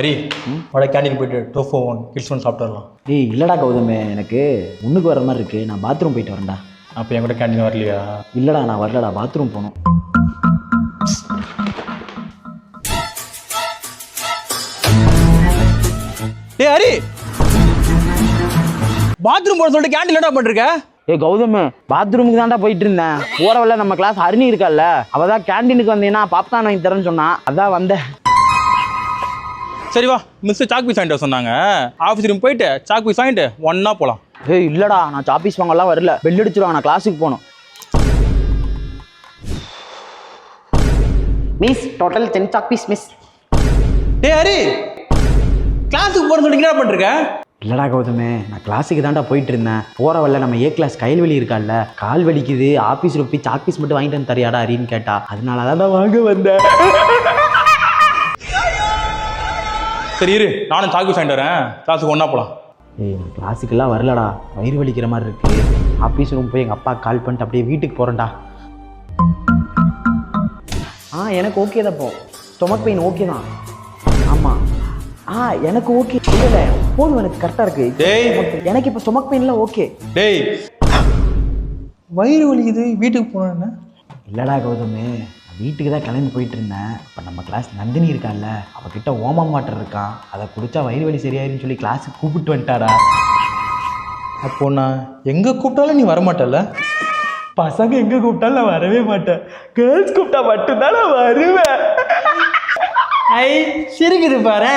ஹரி வட கேண்டீன் போயிட்டு tofu one kids one சாப்பிட்டு வரலாம். ஏய் இல்லைடா கௌதமே, எனக்கு முன்னுக்கு வர மாதிரி இருக்குது. நான் பாத்ரூம் போயிட்டு வரேன்டா. அப்போ என் கூட கேண்டீன் வரலையா? இல்லைடா நான் வரலடா, பாத்ரூம் போகணும். டேய் ஹரி, பாத்ரூம் போட சொல்லிட்டு கேண்டீன் என்னடா பண்ணிருக்க? ஏ கௌதமே, பாத்ரூமுக்கு தான்டா போயிட்டு இருந்தேன். போறவல்ல நம்ம கிளாஸ் ஹரிணி இருக்கால்ல, அவள் தான் கேண்டீனுக்கு வந்தீங்கன்னா பாப்கார்ன் வாங்கி தரேன்னு சொன்னா, அதான் வந்தேன். சரி வா, மிஸ் சாக் பீஸ் வாங்கிட்டு சொன்னாங்க. ஆஃபீஸ் ரூம் போயிட்டு சாக் பீஸ் வாங்கிட்டு ஒன்னா போகலாம். ஏய் இல்லடா, நான் சாப்பீஸ் வாங்கலாம் வரல, பெல் அடிச்சிருவாங்க, நான் கிளாஸுக்கு போகணும். Miss total 10 chalk piece miss. டேய் ஹரி, கிளாஸுக்கு போறேன்னு சொல்லிட்டு என்ன பண்ணிருக்க? இல்லடா கௌதமே, நான் கிளாஸுக்கு தான்டா போயிட்டு இருந்தேன். போறவல்ல நம்ம ஏ கிளாஸ் கைல்வெளி இருக்கால்ல, கால் வலிக்குது, ஆஃபீஸில் போய் சாக் பீஸ் மட்டும் வாங்கிட்டு வந்து தரியாடா ஹரின்னு கேட்டா, அதனால தான் வாங்க வந்தேன். சரி இரு, நானும் சாக் பீஸ் வாங்கிட்டு வரேன், கிளாஸுக்கு ஒன்னா போகலாம். ஏய் நான் கிளாஸுக்கெல்லாம் வரலடா, வயிறு வலிக்கிற மாதிரி இருக்கு. ஆஃபீஸ் ரூம் போய் எங்கள் அப்பா கால் பண்ணிட்டு அப்படியே வீட்டுக்கு போகிறேன்டா. எனக்கு ஓகே தான். இப்போ ஸ்டொமக் பெயின் ஓகே தான். ஆமாம் எனக்கு ஓகே. இல்லை போதும், எனக்கு கரெக்டாக இருக்கு. டேய் எனக்கு இப்போ ஸ்டொமக் பெயின்லாம் ஓகே. டேய் வயிறு வலிக்குது வீட்டுக்கு போனேன்னு. இல்லைடா கௌதமே, நான் வீட்டுக்கு தான் கிளம்பி போயிட்டு இருந்தேன். இப்போ நம்ம கிளாஸ் நந்தினி இருக்கான்ல, அவகிட்ட ஓமம் வாட்டர் இருக்கான், அதை குடிச்சா வயிறு வலி சரியாயிருன்னு சொல்லி கிளாஸுக்கு கூப்பிட்டு வந்துட்டாடா. அப்போ நான் எங்கே கூப்பிட்டாலும் நீ வரமாட்டல? பசங்க எங்கே கூப்பிட்டாலும் நான் வரவே மாட்டேன், கேர்ள்ஸ் கூப்பிட்டா மட்டும்தான் நான் வருவேன். ஐ சிரிக்குது பாரு.